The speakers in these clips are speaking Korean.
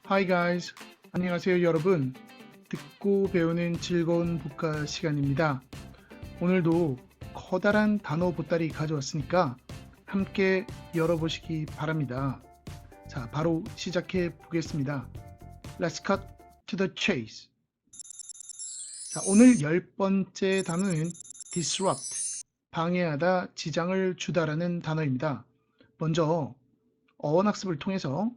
Hi guys. 안녕하세요 여러분. 듣고 배우는 즐거운 복화 시간입니다. 오늘도 커다란 단어 보따리 가져왔으니까 함께 열어보시기 바랍니다. 자, 바로 시작해 보겠습니다. Let's cut to the chase. 자, 오늘 10번째 단어는 disrupt, 방해하다, 지장을 주다라는 단어입니다. 먼저 어원학습을 통해서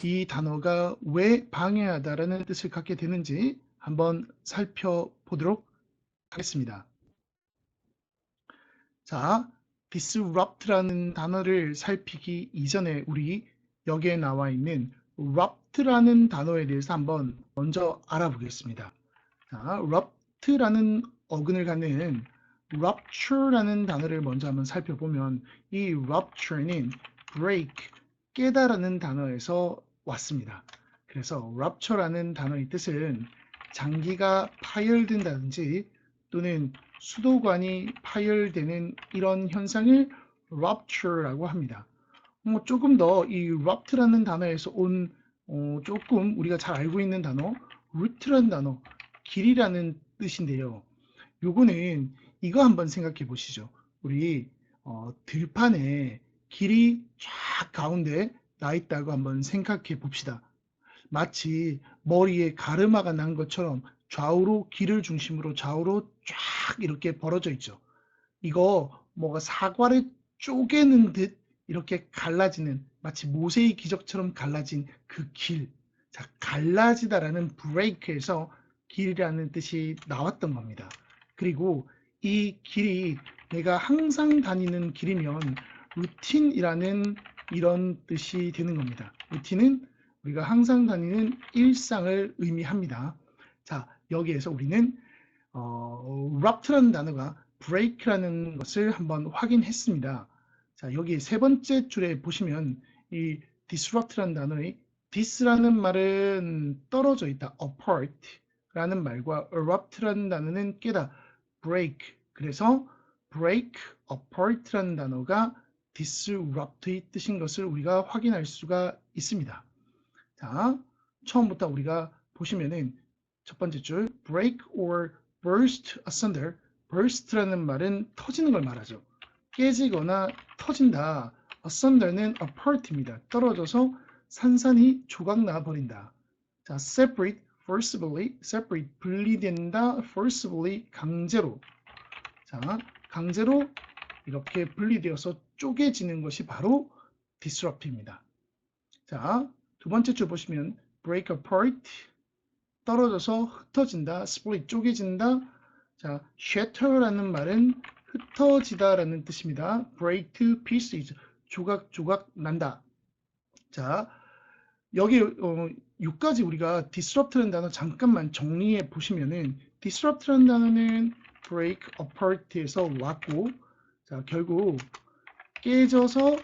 이 단어가 왜 방해하다라는 뜻을 갖게 되는지 한번 살펴보도록 하겠습니다. 자, disrupt라는 단어를 살피기 이전에 우리 여기에 나와 있는 rupt라는 단어에 대해서 한번 먼저 알아보겠습니다. 자, rupt라는 어근을 갖는 rupture라는 단어를 먼저 한번 살펴보면 이 rupture는 break, 깨다라는 단어에서 왔습니다. 그래서 rupture라는 단어의 뜻은 장기가 파열된다든지 또는 수도관이 파열되는 이런 현상을 rupture라고 합니다. 조금 더 이 rupt라는 단어에서 온 조금 우리가 잘 알고 있는 단어 root라는 단어, 길이라는 뜻인데요. 요거는 이거 한번 생각해 보시죠. 우리 들판에 길이 쫙 가운데 나 있다고 한번 생각해 봅시다. 마치 머리에 가르마가 난 것처럼 좌우로 길을 중심으로 좌우로 쫙 이렇게 벌어져 있죠. 이거 뭐가 사과를 쪼개는 듯 이렇게 갈라지는 마치 모세의 기적처럼 갈라진 그 길. 자, 갈라지다라는 break에서 길이라는 뜻이 나왔던 겁니다. 그리고 이 길이 내가 항상 다니는 길이면 루틴이라는 이런 뜻이 되는 겁니다. 루틴은 우리가 항상 다니는 일상을 의미합니다. 자, 여기에서 우리는 rupt라는 단어가 break라는 것을 한번 확인했습니다. 자, 여기 세 번째 줄에 보시면 이 disrupt라는 단어의 dis라는 말은 떨어져 있다, apart라는 말과 erupt라는 단어는 깨다, break. 그래서 break, apart라는 단어가 disrupt의 뜻인 것을 우리가 확인할 수가 있습니다. 자, 처음부터 우리가 보시면은 첫 번째 줄 break or burst asunder. burst라는 말은 터지는 걸 말하죠. 깨지거나 터진다. asunder는 apart입니다. 떨어져서 산산이 조각나 버린다. 자, separate forcibly, separate 분리된다, forcibly 강제로. 자, 강제로 이렇게 분리되어서 쪼개지는 것이 바로 disrupt입니다. 자, 두 번째 줄 보시면 break apart, 떨어져서 흩어진다, split, 쪼개진다. 자, shatter라는 말은 흩어지다라는 뜻입니다. break to pieces, 조각조각 난다. 자, 여기 6가지 우리가 disrupt라는 단어 잠깐만 정리해 보시면은 disrupt라는 단어는 break apart에서 왔고, 자, 결국 깨져서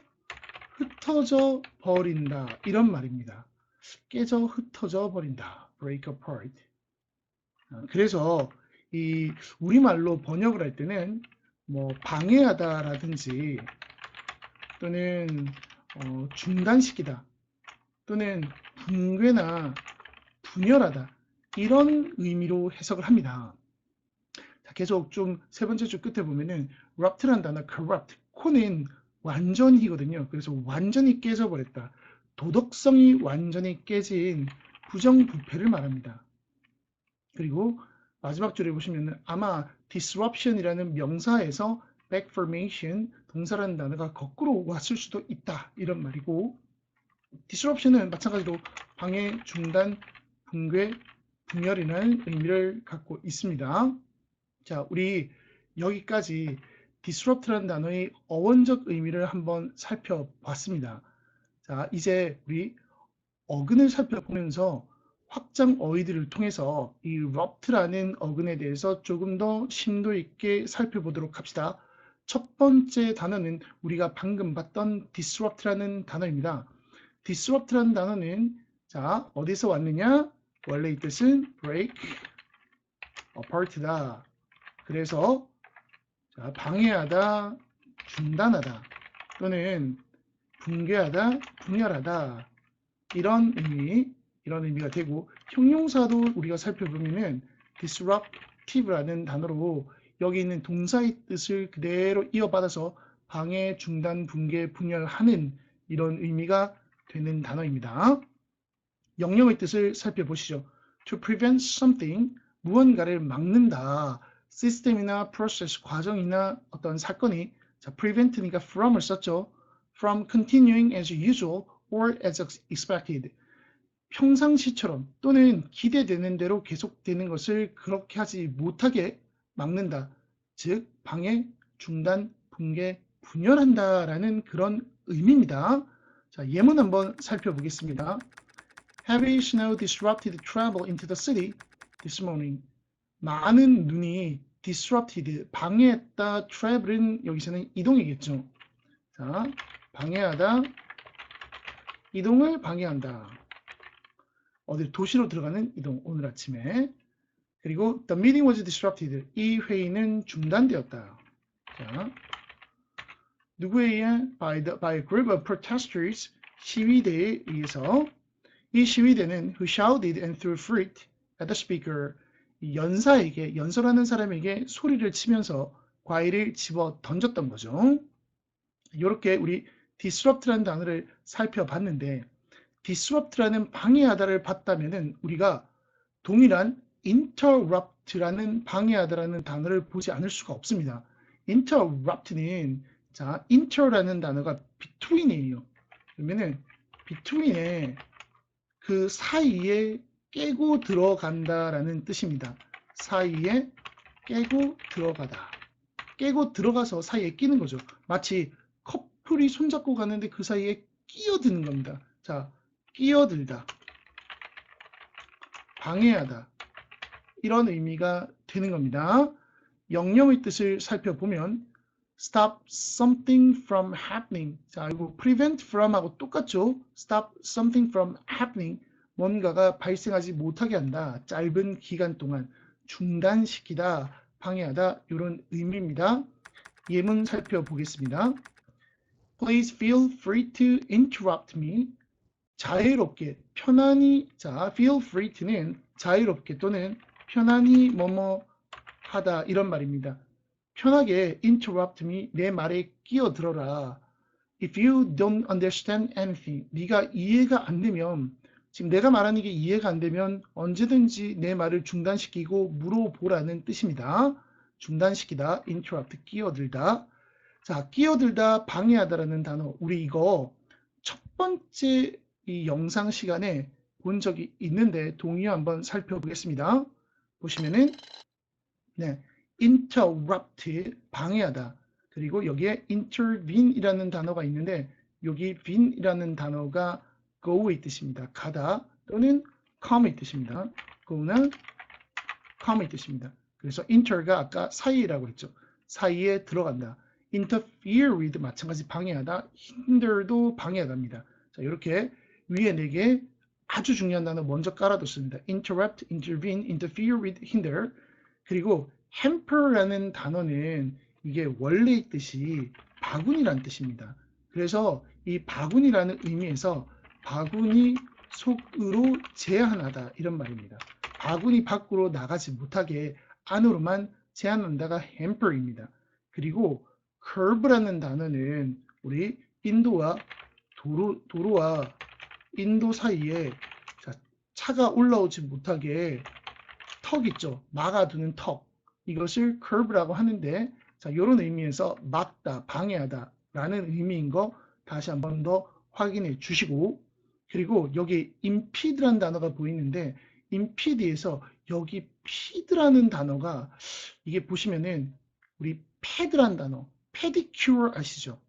흩어져 버린다 이런 말입니다. 깨져 흩어져 버린다. break apart. 그래서 이 우리말로 번역을 할 때는 뭐 방해하다라든지 또는 중단시키다 또는 붕괴나 분열하다 이런 의미로 해석을 합니다. 자, 계속 좀 세 번째 줄 끝에 보면은 rupt라는 단어 corrupt, 코는 완전히거든요. 그래서 완전히 깨져버렸다. 도덕성이 완전히 깨진 부정부패를 말합니다. 그리고 마지막 줄에 보시면 아마 disruption이라는 명사에서 backformation, 동사라는 단어가 거꾸로 왔을 수도 있다. 이런 말이고 disruption은 마찬가지로 방해, 중단, 붕괴, 분열이라는 의미를 갖고 있습니다. 자, 우리 여기까지 disrupt라는 단어의 어원적 의미를 한번 살펴봤습니다. 자, 이제 우리 어근을 살펴보면서 확장 어휘들을 통해서 이 rupt라는 어근에 대해서 조금 더 심도 있게 살펴보도록 합시다. 첫 번째 단어는 우리가 방금 봤던 disrupt라는 단어입니다. disrupt라는 단어는 자, 어디서 왔느냐? 원래 이 뜻은 break apart다. 그래서 자, 방해하다, 중단하다 또는 붕괴하다, 분열하다 이런 의미. 이런 의미가 되고 형용사도 우리가 살펴보면은 disruptive라는 단어로 여기 있는 동사의 뜻을 그대로 이어받아서 방해, 중단, 붕괴, 분열하는 이런 의미가 되는 단어입니다. 영역의 뜻을 살펴보시죠. To prevent something, 무언가를 막는다. 시스템이나 프로세스, 과정이나 어떤 사건이 자, prevent니까 from을 썼죠. From continuing as usual or as expected. 평상시처럼 또는 기대되는 대로 계속되는 것을 그렇게 하지 못하게 막는다. 즉, 방해, 중단, 붕괴, 분열한다 라는 그런 의미입니다. 자, 예문 한번 살펴보겠습니다. Heavy snow disrupted travel into the city this morning. 많은 눈이 disrupted, 방해했다. travel은 여기서는 이동이겠죠. 자, 방해하다, 이동을 방해한다. 어디 도시로 들어가는 이동, 오늘 아침에. 그리고 the meeting was disrupted. 이 회의는 중단되었다. 자, 누구에 의해? by a group of protesters, 시위대에 의해서. 이 시위대는 who shouted and threw fruit at the speaker. 연사에게, 연설하는 사람에게 소리를 치면서 과일을 집어 던졌던 거죠. 이렇게 우리 disrupt라는 단어를 살펴봤는데 disrupt라는 방해하다를 봤다면은 우리가 동일한 interrupt라는 방해하다라는 단어를 보지 않을 수가 없습니다. interrupt는 자, inter라는 단어가 between이에요. 그러면은 between에 그 사이에 깨고 들어간다라는 뜻입니다. 사이에 깨고 들어가다. 깨고 들어가서 사이에 끼는 거죠. 마치 커플이 손잡고 가는데 그 사이에 끼어드는 겁니다. 자, 끼어들다, 방해하다 이런 의미가 되는 겁니다. 영영의 뜻을 살펴보면 stop something from happening. 자, 이거 prevent from하고 똑같죠? stop something from happening. 뭔가가 발생하지 못하게 한다. 짧은 기간 동안 중단시키다, 방해하다 이런 의미입니다. 예문 살펴보겠습니다. Please feel free to interrupt me. 자유롭게, 편안히, 자, feel free to는 자유롭게 또는 편안히 뭐뭐 하다 이런 말입니다. 편하게 interrupt me, 내 말에 끼어들어라. If you don't understand anything, 네가 이해가 안 되면, 지금 내가 말하는 게 이해가 안 되면 언제든지 내 말을 중단시키고 물어보라는 뜻입니다. 중단시키다, interrupt, 끼어들다. 자, 끼어들다, 방해하다라는 단어, 우리 이거 첫 번째 이 영상 시간에 본 적이 있는데 동의어 한번 살펴보겠습니다. 보시면은 네, interrupt, 방해하다. 그리고 여기에 intervene이라는 단어가 있는데 여기 vene이라는 단어가 go의 뜻입니다. 가다 또는 come의 뜻입니다. go나 come의 뜻입니다. 그래서 inter가 아까 사이라고 했죠. 사이에 들어간다. interfere with 마찬가지 방해하다. hinder도 방해하다입니다. 자, 이렇게 위에 4개 아주 중요한 단어 먼저 깔아뒀습니다. interrupt, intervene, interfere with, hinder. 그리고 hamper라는 단어는 이게 원래의 뜻이 바구니라는 뜻입니다. 그래서 이 바구니라는 의미에서 바구니 속으로 제한하다 이런 말입니다. 바구니 밖으로 나가지 못하게 안으로만 제한한다가 hamper입니다. 그리고 curb라는 단어는 우리 인도와 도로와 인도 사이에 차가 올라오지 못하게 턱 있죠. 막아두는 턱. 이것을 curb라고 하는데 자, 이런 의미에서 막다, 방해하다 라는 의미인 거 다시 한 번 더 확인해 주시고 그리고 여기 impede라는 단어가 보이는데 impede에서 여기 pede라는 단어가 이게 보시면은 우리 ped라는 단어 pedicure 아시죠?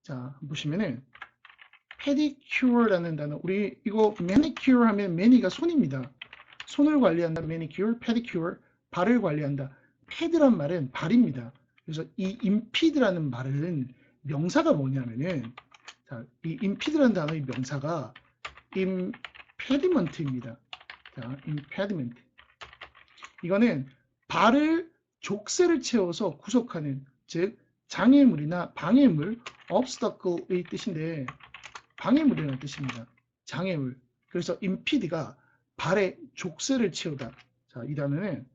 자, 보시면은 pedicure라는 단어 우리 이거 manicure 하면 mani가 손입니다. 손을 관리한다, manicure, pedicure, 발을 관리한다. ped란 말은 발입니다. 그래서 이 impede라는 말은 명사가 뭐냐면은 자, 이 impede라는 단어의 명사가 impediment입니다. 자, impediment. 이거는 발을 족쇄를 채워서 구속하는 즉 장애물이나 방해물, obstacle의 뜻인데 방해물이라는 뜻입니다. 장애물. 그래서 impede가 발에 족쇄를 채우다. 자, 이 단어는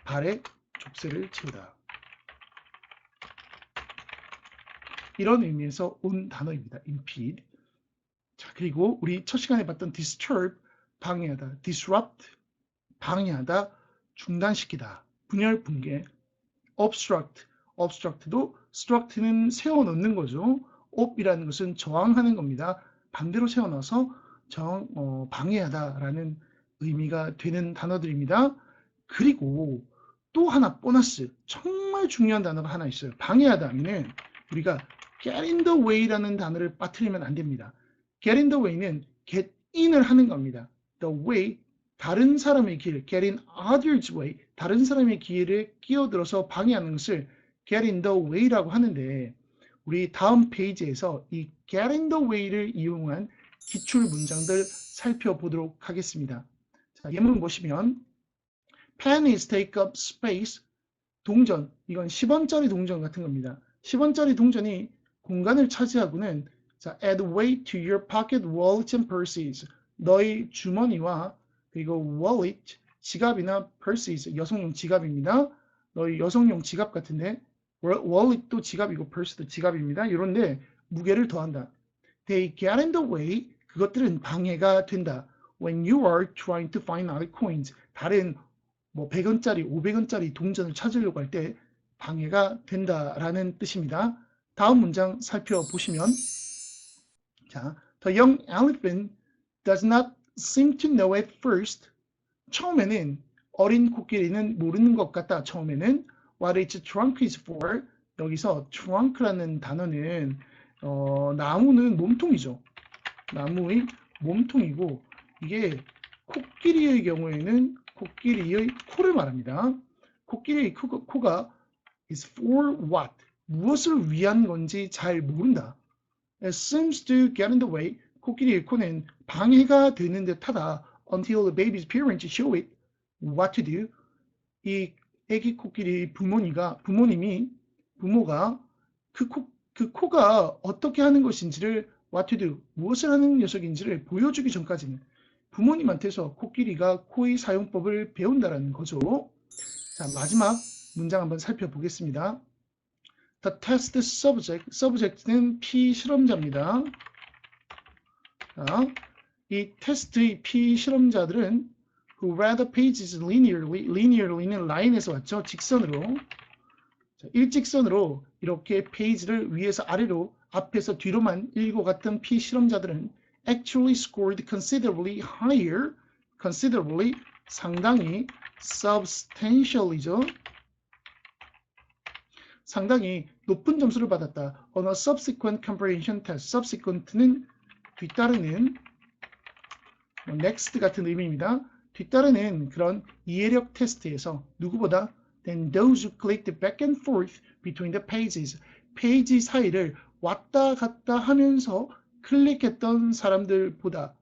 발에 족쇄를 채우다. 이런 의미에서 온 단어입니다. impede. 자, 그리고 우리 첫 시간에 봤던 disturb, 방해하다, disrupt, 방해하다, 중단시키다, 분열, 붕괴, obstruct, obstruct도 struct는 세워놓는 거죠. ob이라는 것은 저항하는 겁니다. 반대로 세워놔서 방해하다라는 의미가 되는 단어들입니다. 그리고 또 하나 보너스, 정말 중요한 단어가 하나 있어요. 방해하다 하면은 우리가 get in the way라는 단어를 빠뜨리면 안 됩니다. get in the way는 get in을 하는 겁니다. the way, 다른 사람의 길, get in others way, 다른 사람의 길에 끼어들어서 방해하는 것을 get in the way라고 하는데, 우리 다음 페이지에서 이 get in the way를 이용한 기출 문장들 살펴보도록 하겠습니다. 자, 예문 보시면 pen is take up space, 동전, 이건 10원짜리 동전 같은 겁니다. 10원짜리 동전이 공간을 차지하고는 자, add weight to your pocket, wallets and purses. 너의 주머니와 그리고 wallet, 지갑이나 purses, 여성용 지갑입니다. 너희 여성용 지갑 같은데 wallet도 지갑이고 purse도 지갑입니다. 이런데 무게를 더한다. They get in the way. 그것들은 방해가 된다. When you are trying to find other coins. 다른 100원짜리, 500원짜리 동전을 찾으려고 할 때 방해가 된다라는 뜻입니다. 다음 문장 살펴보시면 자, The young elephant does not seem to know at first. 처음에는 어린 코끼리는 모르는 것 같다. 처음에는 what its trunk is for. 여기서 trunk라는 단어는 나무는 몸통이죠. 나무의 몸통이고 이게 코끼리의 경우에는 코끼리의 코를 말합니다. 코끼리의 코가 is for what? 무엇을 위한 건지 잘 모른다. It seems to get in the way. 코끼리의 코는 방해가 되는 듯하다. Until the baby's parents show it what to do. 이 애기 코끼리 부모가 그 코가 어떻게 하는 것인지를 what to do, 무엇을 하는 녀석인지를 보여주기 전까지는 부모님한테서 코끼리가 코의 사용법을 배운다라는 거죠. 자, 마지막 문장 한번 살펴보겠습니다. The test subject는 피실험자입니다. 자, 이 테스트의 피실험자들은 who read the pages linearly는 라인에서 왔죠. 직선으로. 자, 일직선으로 이렇게 페이지를 위에서 아래로 앞에서 뒤로만 읽어갔던 피실험자들은 actually scored considerably higher, considerably 상당히, substantially죠. 상당히 높은 점수를 받았다. On a subsequent comprehension test. subsequent는 뒤따르는 next 같은 의미입니다. 뒤따르는 그런 이해력 테스트에서 누구보다 than those who clicked back and forth between the pages. 페이지 사이를 왔다 갔다 하면서 클릭했던 사람들보다.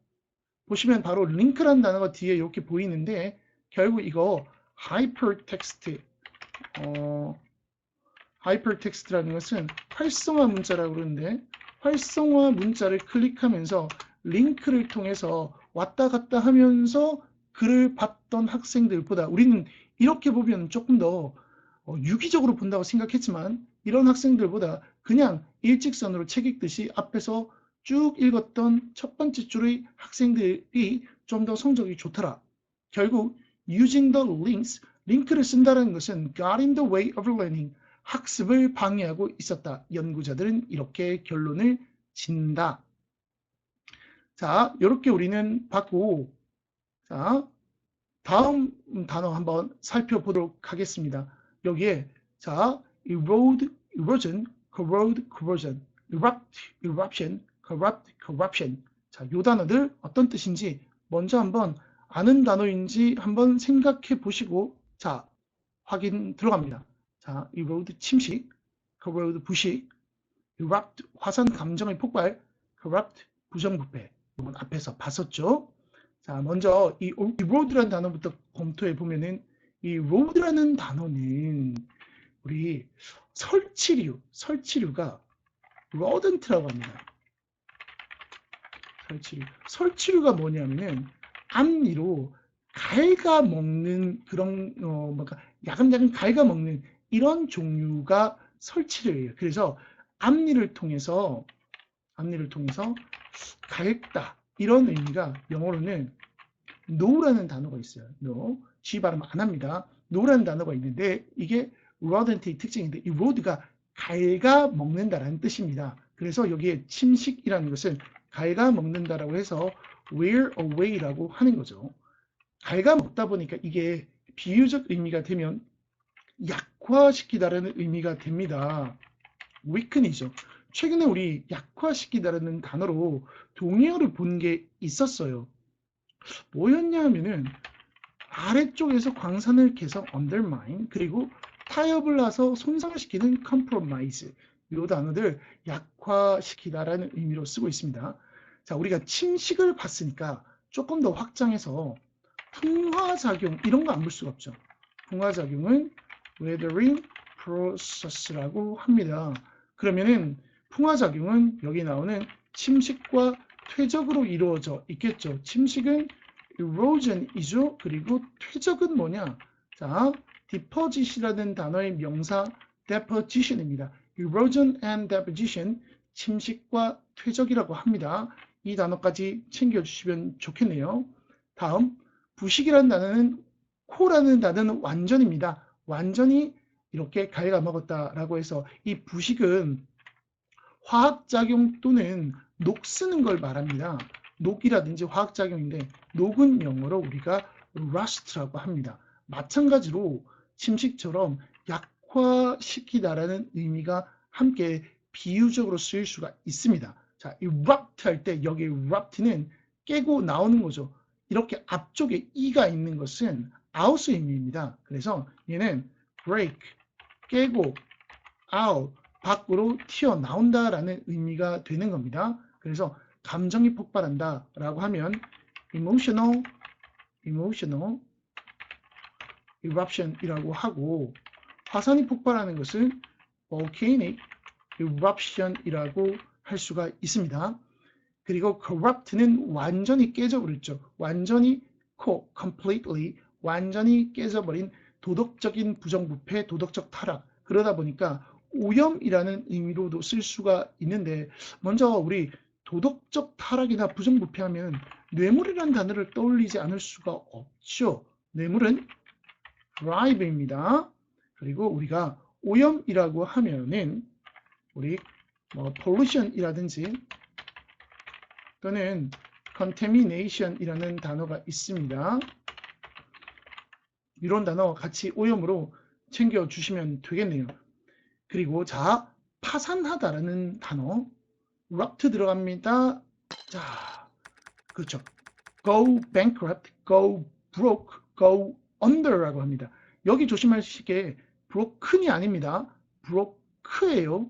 보시면 바로 링크라는 단어가 뒤에 이렇게 보이는데 결국 이거 하이퍼텍스트라는 것은 활성화 문자라고 그러는데 활성화 문자를 클릭하면서 링크를 통해서 왔다 갔다 하면서 글을 봤던 학생들보다 우리는 이렇게 보면 조금 더 유기적으로 본다고 생각했지만 이런 학생들보다 그냥 일직선으로 책 읽듯이 앞에서 쭉 읽었던 첫 번째 줄의 학생들이 좀 더 성적이 좋더라. 결국 using the links, 링크를 쓴다는 것은 got in the way of learning, 학습을 방해하고 있었다. 연구자들은 이렇게 결론을 짓는다. 자, 이렇게 우리는 봤고, 자, 다음 단어 한번 살펴보도록 하겠습니다. 여기에 자, erode, erosion, corrode, corrosion, erupt, eruption, corrupt, corruption. 자, 요 단어들 어떤 뜻인지 먼저 한번 아는 단어인지 한번 생각해 보시고 자, 확인 들어갑니다. 자, erode 침식, corrode 부식, erupt 화산 감정의 폭발, corrupt 부정부패. 이건 앞에서 봤었죠. 자, 먼저 이 erode라는 단어부터 검토해 보면은 이 erode라는 단어는 우리 설치류가 rodent라고 합니다. 설치류. 설치류가 뭐냐면은 앞니로 갉아먹는 그런 뭔가 야금야금 갉아먹는 이런 종류가 설치류예요. 그래서 앞니를 통해서 갉다 이런 의미가 영어로는 no라는 단어가 있어요. no. G 발음 안 합니다. no라는 단어가 있는데 이게 rodent의 특징인데 이 rod가 갉아먹는다라는 뜻입니다. 그래서 여기에 침식이라는 것은 갉아먹는다라고 해서 wear away라고 하는 거죠. 갉아먹다 보니까 이게 비유적 의미가 되면 약화시키다라는 의미가 됩니다. weaken이죠. 최근에 우리 약화시키다라는 단어로 동의어를 본 게 있었어요. 뭐였냐 하면은 아래쪽에서 광산을 캐서 undermine 그리고 타협을 나서 손상시키는 compromise 이 단어들 약화시키다라는 의미로 쓰고 있습니다. 자, 우리가 침식을 봤으니까 조금 더 확장해서 풍화작용 이런 거 안 볼 수가 없죠. 풍화작용은 weathering process라고 합니다. 그러면은 풍화작용은 여기 나오는 침식과 퇴적으로 이루어져 있겠죠. 침식은 erosion이죠. 그리고 퇴적은 뭐냐? 자, deposit이라는 단어의 명사 deposition입니다. erosion and deposition, 침식과 퇴적이라고 합니다. 이 단어까지 챙겨주시면 좋겠네요. 다음, 부식이라는 단어는 코라는 단어는 완전입니다. 완전히 이렇게 갉아먹었다라고 해서 이 부식은 화학작용 또는 녹쓰는 걸 말합니다. 녹이라든지 화학작용인데 녹은 영어로 우리가 rust라고 합니다. 마찬가지로 침식처럼 약화시키다라는 의미가 함께 비유적으로 쓰일 수가 있습니다. 자, erupt 할 때 여기 erupt는 깨고 나오는 거죠. 이렇게 앞쪽에 e가 있는 것은 out의 의미입니다. 그래서 얘는 break, 깨고, out, 밖으로 튀어나온다라는 의미가 되는 겁니다. 그래서 감정이 폭발한다 라고 하면 emotional eruption이라고 하고 화산이 폭발하는 것은 volcanic eruption이라고 할 수가 있습니다. 그리고 corrupt는 완전히 깨져버렸죠. 완전히 completely 완전히 깨져버린 도덕적인 부정부패, 도덕적 타락. 그러다 보니까 오염이라는 의미로도 쓸 수가 있는데 먼저 우리 도덕적 타락이나 부정부패하면 뇌물이라는 단어를 떠올리지 않을 수가 없죠. 뇌물은 bribe입니다. 그리고 우리가 오염이라고 하면은 우리 pollution이라든지 또는 contamination이라는 단어가 있습니다. 이런 단어 같이 오염으로 챙겨주시면 되겠네요. 그리고 자, 파산하다라는 단어 rupt 들어갑니다. 자, 그렇죠. go bankrupt, go broke, go under라고 합니다. 여기 조심하실 게 broken이 아닙니다. broke예요.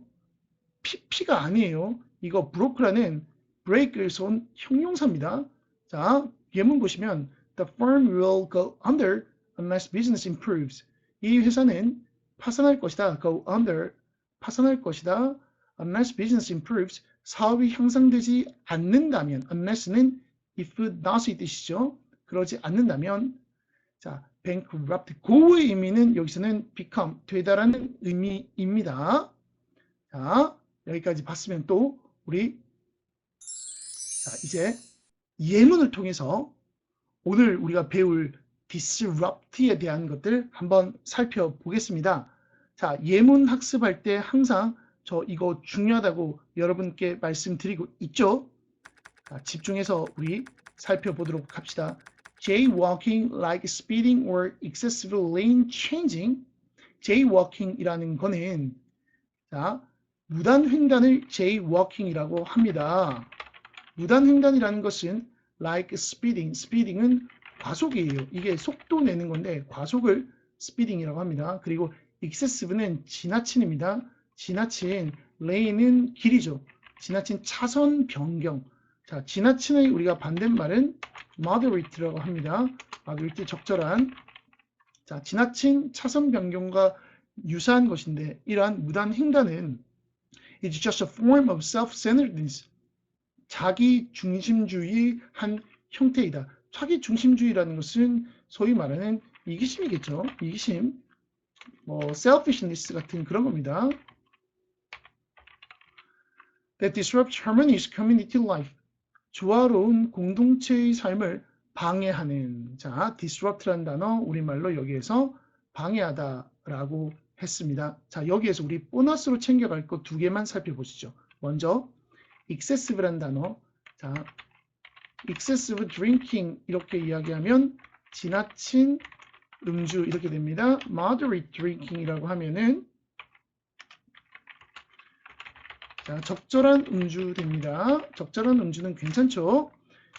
P가 아니에요. 이거 broke라는 break에서 온 형용사입니다. 자, 예문 보시면 the firm will go under unless business improves. 이 회사는 파산할 것이다. go under, 파산할 것이다. unless business improves, 사업이 향상되지 않는다면, unless는 if not의 뜻이죠. 그러지 않는다면, 자, bankrupt, 고의 의미는 여기서는 become, 되다라는 의미입니다. 자, 여기까지 봤으면 또 우리 자, 이제 예문을 통해서 오늘 우리가 배울 disrupt에 대한 것들 한번 살펴보겠습니다. 자, 예문 학습할 때 항상 저 이거 중요하다고 여러분께 말씀드리고 있죠. 자, 집중해서 우리 살펴보도록 합시다. Jaywalking like speeding or excessive lane changing. Jaywalking이라는 거는 자, 무단횡단을 jaywalking이라고 합니다. 무단횡단이라는 것은 like speeding, speeding은 과속이에요. 이게 속도 내는 건데 과속을 speeding이라고 합니다. 그리고 excessive는 지나친입니다. 지나친, lane은 길이죠. 지나친 차선 변경. 자, 지나친의 우리가 반대말은 moderate라고 합니다. moderate 적절한. 자, 지나친 차선 변경과 유사한 것인데 이러한 무단 횡단은 it's just a form of self-centeredness. 자기 중심주의 한 형태이다. 자기 중심주의라는 것은 소위 말하는 이기심이겠죠. 이기심, 뭐 selfishness 같은 그런 겁니다. That disrupts harmonious community life. 조화로운 공동체의 삶을 방해하는. 자, disrupt라는 단어 우리말로 여기에서 방해하다라고 했습니다. 자, 여기에서 우리 보너스로 챙겨갈 것 두 개만 살펴보시죠. 먼저 excessive라는 단어. 자, excessive drinking 이렇게 이야기하면 지나친 음주 이렇게 됩니다. moderate drinking이라고 하면은 자, 적절한 음주 됩니다. 적절한 음주는 괜찮죠?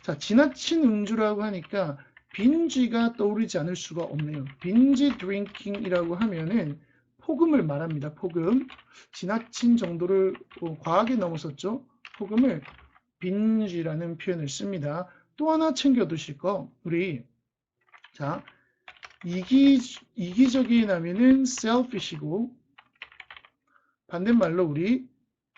자, 지나친 음주라고 하니까 빈지가 떠오르지 않을 수가 없네요. 빈지 드링킹이라고 하면은 폭음을 말합니다. 폭음. 지나친 정도를 과하게 넘어섰죠. 폭음을 빈지라는 표현을 씁니다. 또 하나 챙겨두실 거, 우리 자, 이기적인 하면은 selfish이고 반대말로 우리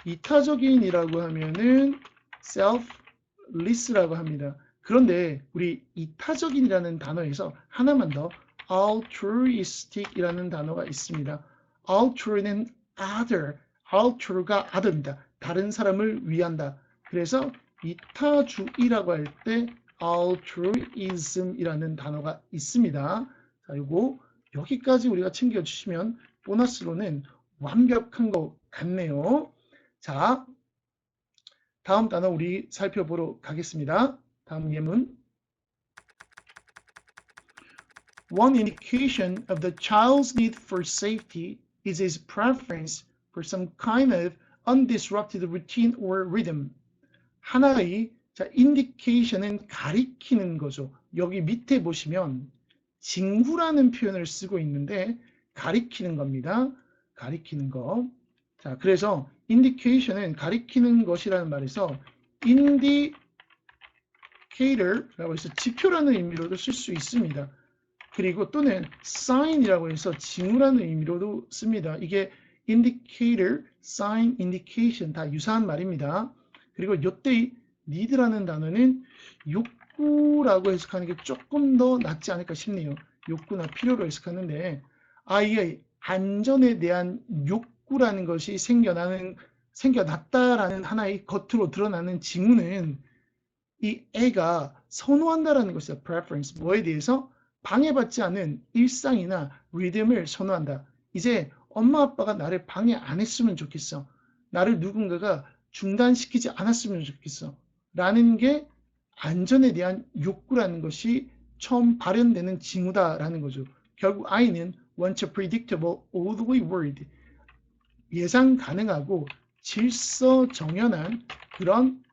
이타적인이라고 하면은 selfless라고 합니다. 그런데 우리 이타적인이라는 단어에서 하나만 더 altruistic이라는 단어가 있습니다. altru는 other, altru가 other입니다. 다른 사람을 위한다. 그래서 이타주의라고 할 때 altruism이라는 단어가 있습니다. 자, 요거 여기까지 우리가 챙겨주시면 보너스로는 완벽한 것 같네요. 자, 다음 단어 우리 살펴보러 가겠습니다. 다음 예문. One indication of the child's need for safety is his preference for some kind of undisrupted routine or rhythm. 하나의 자, indication은 가리키는 거죠. 여기 밑에 보시면 징후라는 표현을 쓰고 있는데 가리키는 겁니다. 가리키는 거. 자, 그래서 indication은 가리키는 것이라는 말에서 indicator라고 해서 지표라는 의미로도 쓸 수 있습니다. 그리고 또는 sign이라고 해서 징후라는 의미로도 씁니다. 이게 indicator, sign, indication 다 유사한 말입니다. 그리고 이때 need라는 단어는 욕구라고 해석하는 게 조금 더 낫지 않을까 싶네요. 욕구나 필요로 해석하는데 아이의 안전에 대한 욕구라는 것이 생겨났다라는 하나의 겉으로 드러나는 징후는 이 애가 선호한다라는 것이다. preference. 뭐에 대해서? 방해받지 않은 일상이나 리듬을 선호한다. 이제 엄마 아빠가 나를 방해 안 했으면 좋겠어. 나를 누군가가 중단시키지 않았으면 좋겠어. 라는 게 안전에 대한 욕구라는 것이 처음 발현되는 징후다라는 거죠. 결국 아이는 wants a predictable, orderly world. 예상 가능하고 질서 정연한 그런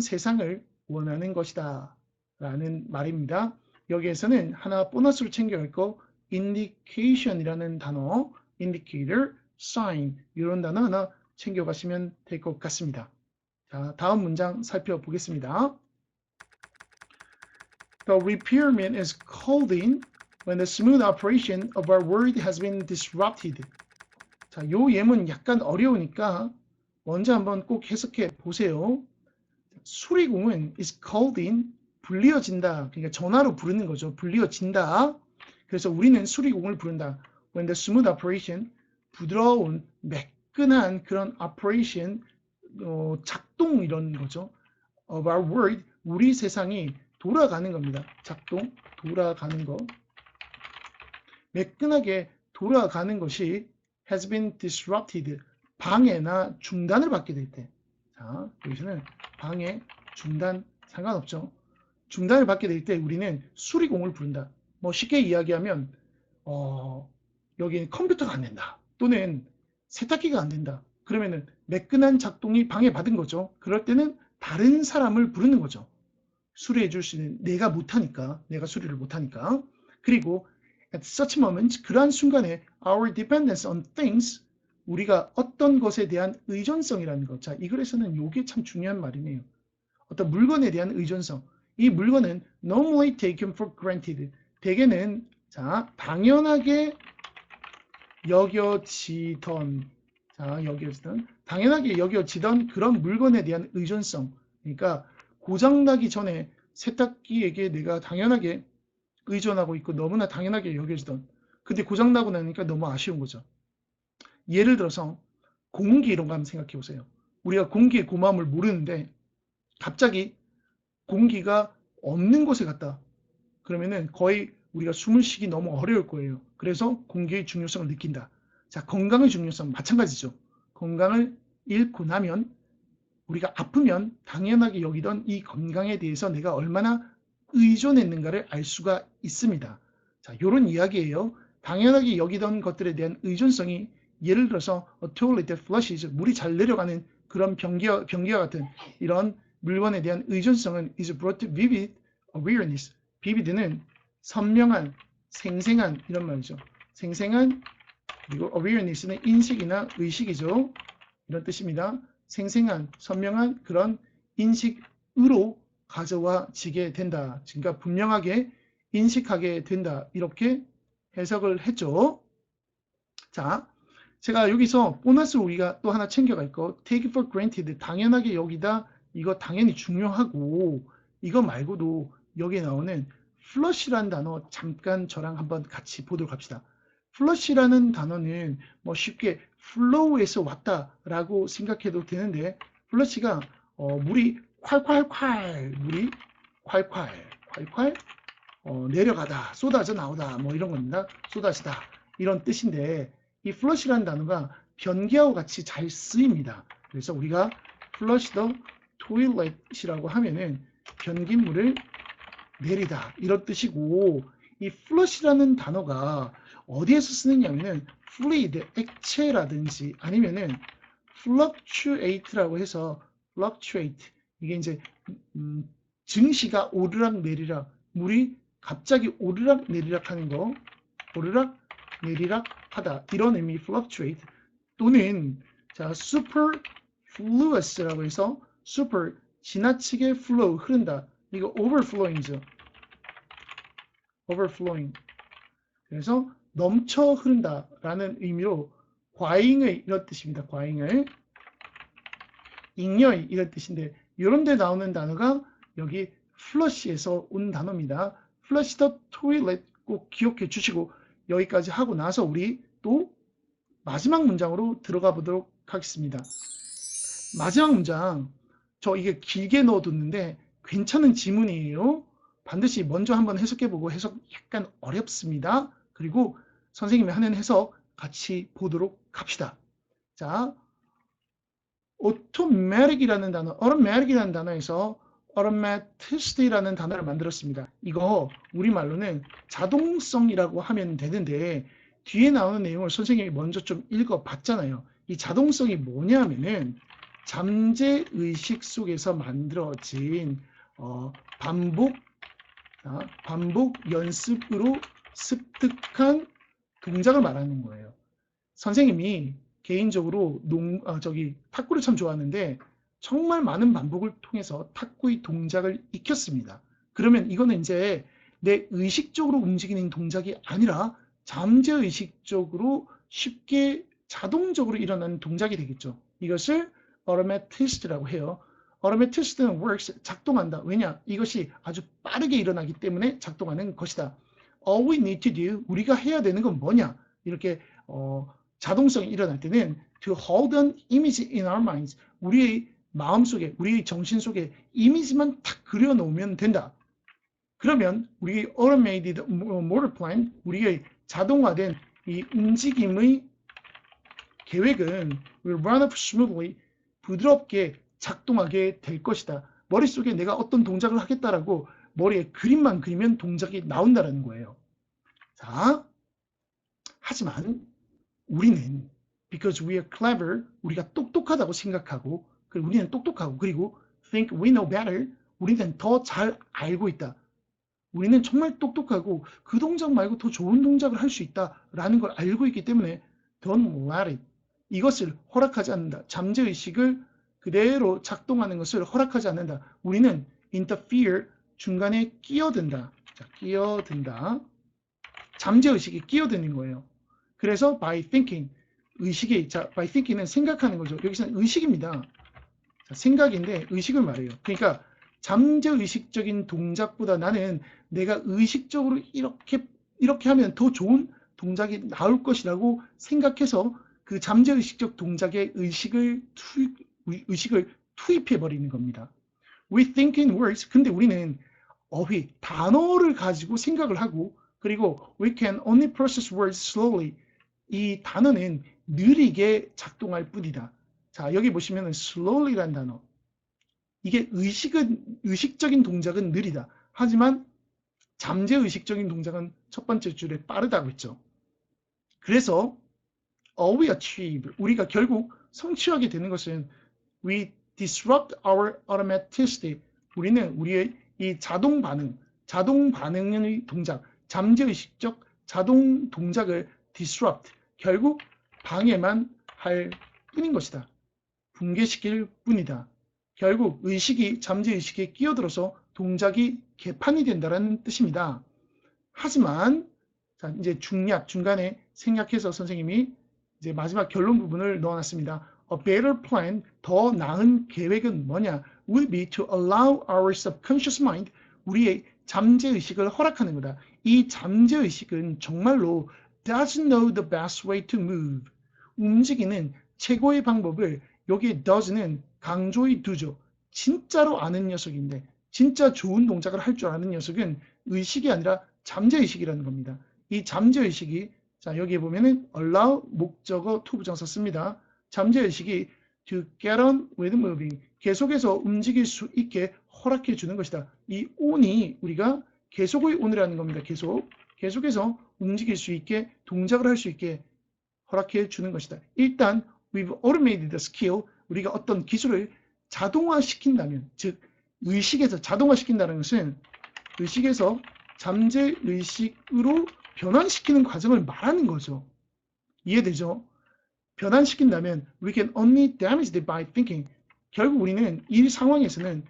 세상을 원하는 것이다. 라는 말입니다. 여기에서는 하나 보너스로 챙겨갈 거 indication이라는 단어, indicator, sign 이런 단어 하나 챙겨가시면 될 것 같습니다. 자, 다음 문장 살펴보겠습니다. The repairman is called in when the smooth operation of our world has been disrupted. 자, 요 예문 약간 어려우니까 먼저 한번 꼭 해석해 보세요. 수리공은 is called in, 불리어진다. 그러니까 전화로 부르는 거죠. 불리어진다. 그래서 우리는 수리공을 부른다. When the smooth operation, 부드러운, 매끈한 그런 operation, 작동 이런 거죠. Of our world, 우리 세상이 돌아가는 겁니다. 작동, 돌아가는 거. 매끈하게 돌아가는 것이 has been disrupted, 방해나 중단을 받게 될 때. 자, 여기서는 방해, 중단 상관없죠. 중단을 받게 될 때 우리는 수리공을 부른다. 뭐 쉽게 이야기하면 여기는 컴퓨터가 안 된다. 또는 세탁기가 안 된다. 그러면은 매끈한 작동이 방해받은 거죠. 그럴 때는 다른 사람을 부르는 거죠. 수리해 줄 수 있는, 내가 못하니까, 내가 수리를 못하니까. 그리고 at such moment, 그러한 순간에 our dependence on things, 우리가 어떤 것에 대한 의존성이라는 것. 자, 이 글에서는 이게 참 중요한 말이네요. 어떤 물건에 대한 의존성. 이 물건은 normally taken for granted. 대개는 자, 당연하게 여겨지던 당연하게 여겨지던 그런 물건에 대한 의존성. 그러니까 고장나기 전에 세탁기에게 내가 당연하게 의존하고 있고 너무나 당연하게 여겨지던, 근데 고장나고 나니까 너무 아쉬운 거죠. 예를 들어서 공기 이런 거 한번 생각해 보세요. 우리가 공기의 고마움을 모르는데 갑자기 공기가 없는 곳에 갔다. 그러면은 거의 우리가 숨을 쉬기 너무 어려울 거예요. 그래서 공기의 중요성을 느낀다. 자, 건강의 중요성 마찬가지죠. 건강을 잃고 나면 우리가 아프면 당연하게 여기던 이 건강에 대해서 내가 얼마나 의존했는가를 알 수가 있습니다. 자, 요런 이야기예요. 당연하게 여기던 것들에 대한 의존성이, 예를 들어서 a toilet that flushes, 물이 잘 내려가는 그런 변기와 같은 이런 물건에 대한 의존성은 is brought to vivid awareness. vivid는 선명한, 생생한 이런 말이죠. 생생한, 그리고 awareness는 인식이나 의식이죠. 이런 뜻입니다. 생생한, 선명한 그런 인식으로 가져와지게 된다. 그러니까 분명하게 인식하게 된다. 이렇게 해석을 했죠. 자, 제가 여기서 보너스 우리가 또 하나 챙겨갈 거, take for granted, 당연하게 여기다, 이거 당연히 중요하고, 이거 말고도 여기에 나오는 flush라는 단어 잠깐 저랑 한번 같이 보도록 합시다. flush라는 단어는 뭐 쉽게 flow에서 왔다라고 생각해도 되는데, flush가 물이 콸콸콸, 물이 콸콸 내려가다, 쏟아져 나오다, 뭐 이런 겁니다. 쏟아지다 이런 뜻인데, 이 flush라는 단어가 변기하고 같이 잘 쓰입니다. 그래서 우리가 flush the toilet이라고 하면은 변기물을 내리다 이런 뜻이고, 이 flush라는 단어가 어디에서 쓰느냐면은 fluid, 액체라든지 아니면은 fluctuate라고 해서 fluctuate, 이게 이제 증시가 오르락 내리락, 물이 갑자기 오르락 내리락 하는 거, 오르락 내리락 하다, 이런 의미 fluctuate. 또는 자, superfluous라고 해서 super, 지나치게 flow, 흐른다, 이거 overflowing이죠. overflowing. 그래서 넘쳐 흐른다라는 의미로 과잉의 이런 뜻입니다. 과잉을, 잉여의 이런 뜻인데, 이런 데 나오는 단어가 여기 flush에서 온 단어입니다. flush the toilet 꼭 기억해 주시고, 여기까지 하고 나서 우리 또 마지막 문장으로 들어가 보도록 하겠습니다. 마지막 문장, 저 이게 길게 넣어뒀는데 괜찮은 지문이에요. 반드시 먼저 한번 해석해보고, 해석 약간 어렵습니다. 그리고 선생님이 하는 해석 같이 보도록 합시다. 자, automatic이라는 단어, automatic이라는 단어에서 automaticity라는 단어를 만들었습니다. 이거 우리말로는 자동성이라고 하면 되는데, 뒤에 나오는 내용을 선생님이 먼저 좀 읽어봤잖아요. 이 자동성이 뭐냐면은 잠재의식 속에서 만들어진 반복 연습으로 습득한 동작을 말하는 거예요. 선생님이 개인적으로 탁구를 참 좋아하는데 정말 많은 반복을 통해서 탁구의 동작을 익혔습니다. 그러면 이거는 이제 내 의식적으로 움직이는 동작이 아니라 잠재의식적으로 쉽게 자동적으로 일어나는 동작이 되겠죠. 이것을 automatic이라고 해요. automatic는 works, 작동한다. 왜냐? 이것이 아주 빠르게 일어나기 때문에 작동하는 것이다. All we need to do, 우리가 해야 되는 건 뭐냐? 이렇게 자동성이 일어날 때는 to hold an image in our minds, 우리의 마음속에, 우리의 정신 속에 이미지만 탁 그려놓으면 된다. 그러면 우리의 automated motor plan, 우리의 자동화된 이 움직임의 계획은 will run up smoothly, 부드럽게 작동하게 될 것이다. 머릿속에 내가 어떤 동작을 하겠다라고 머리에 그림만 그리면 동작이 나온다는 거예요. 자, 하지만 우리는 because we are clever, 우리가 똑똑하다고 생각하고, 그리고 우리는 똑똑하고, 그리고 think we know better, 우리는 더 잘 알고 있다. 우리는 정말 똑똑하고 그 동작 말고 더 좋은 동작을 할 수 있다라는 걸 알고 있기 때문에 don't let it, 이것을 허락하지 않는다. 잠재의식을 그대로 작동하는 것을 허락하지 않는다. 우리는 interfere, 중간에 끼어든다. 자, 끼어든다. 잠재의식이 끼어드는 거예요. 그래서 by thinking, 의식이, 자, by thinking은 생각하는 거죠. 여기서는 의식입니다. 자, 생각인데 의식을 말해요. 그러니까 잠재의식적인 동작보다 나는 내가 의식적으로 이렇게 하면 더 좋은 동작이 나올 것이라고 생각해서 그 잠재의식적 동작에 의식을 투입해 버리는 겁니다. We think in words. 근데 우리는 어휘, 단어를 가지고 생각을 하고 그리고 we can only process words slowly. 이 단어는 느리게 작동할 뿐이다. 자, 여기 보시면 slowly라는 단어. 이게 의식적인 동작은 느리다. 하지만 잠재의식적인 동작은 첫 번째 줄에 빠르다고 했죠. 그래서 all we achieve, 우리가 결국 성취하게 되는 것은 we disrupt our automaticity. 우리는 우리의 이 자동 반응의 동작, 잠재의식적 자동 동작을 disrupt, 결국 방해만 할 뿐인 것이다. 붕괴시킬 뿐이다. 결국 의식이 잠재의식에 끼어들어서 동작이 개판이 된다는 뜻입니다. 하지만 자, 이제 중간에 생략해서 선생님이 이제 마지막 결론 부분을 넣어놨습니다. A better plan, 더 나은 계획은 뭐냐? Will be to allow our subconscious mind, 우리의 잠재의식을 허락하는 거다. 이 잠재의식은 정말로 doesn't know the best way to move. 움직이는 최고의 방법을 여기 does는 강조의 두죠. 진짜로 아는 녀석인데 진짜 좋은 동작을 할 줄 아는 녀석은 의식이 아니라 잠재의식이라는 겁니다. 이 잠재의식이 자 여기에 보면은 allow 목적어 투부정사 씁니다. 잠재의식이 to get on with moving 계속해서 움직일 수 있게 허락해 주는 것이다. 이 on이 우리가 계속의 on이라는 겁니다. 계속해서 움직일 수 있게 동작을 할 수 있게 허락해 주는 것이다. 일단 we've automated the skill 우리가 어떤 기술을 자동화시킨다면 즉 의식에서 자동화시킨다는 것은 의식에서 잠재의식으로 변환시키는 과정을 말하는 거죠. 이해되죠? 변환시킨다면 we can only damage it by thinking. 결국 우리는 이 상황에서는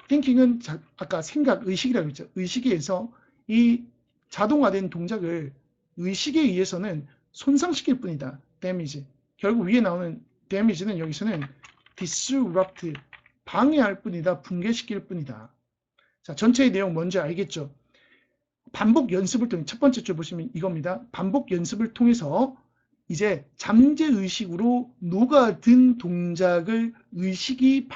thinking은 아까 생각, 의식이라고 했죠. 의식에서 이 자동화된 동작을 의식에 의해서는 손상시킬 뿐이다. damage. 결국 위에 나오는 damage는 여기서는 disrupt, 방해할 뿐이다. 붕괴시킬 뿐이다. 자, 전체의 내용 뭔지 알겠죠? 반복 연습을 통해 첫 번째 줄 보시면 이겁니다. 반복 연습을 통해서 이제 잠재의식으로 녹아든 동작을 의식이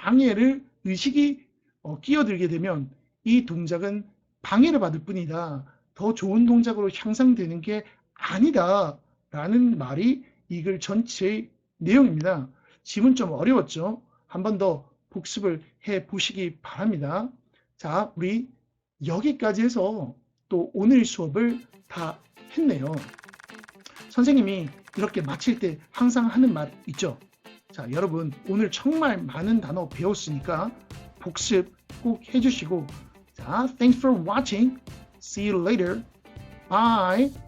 끼어들게 되면 이 동작은 방해를 받을 뿐이다. 더 좋은 동작으로 향상되는 게 아니다. 라는 말이 이 글 전체의 내용입니다. 지문 좀 어려웠죠? 한 번 더 복습을 해 보시기 바랍니다. 자, 우리 여기까지 해서 또 오늘 수업을 다 했네요. 선생님이 이렇게 마칠 때 항상 하는 말 있죠? 자, 여러분 오늘 정말 많은 단어 배웠으니까 복습 꼭 해주시고 자, thanks for watching. See you later. Bye.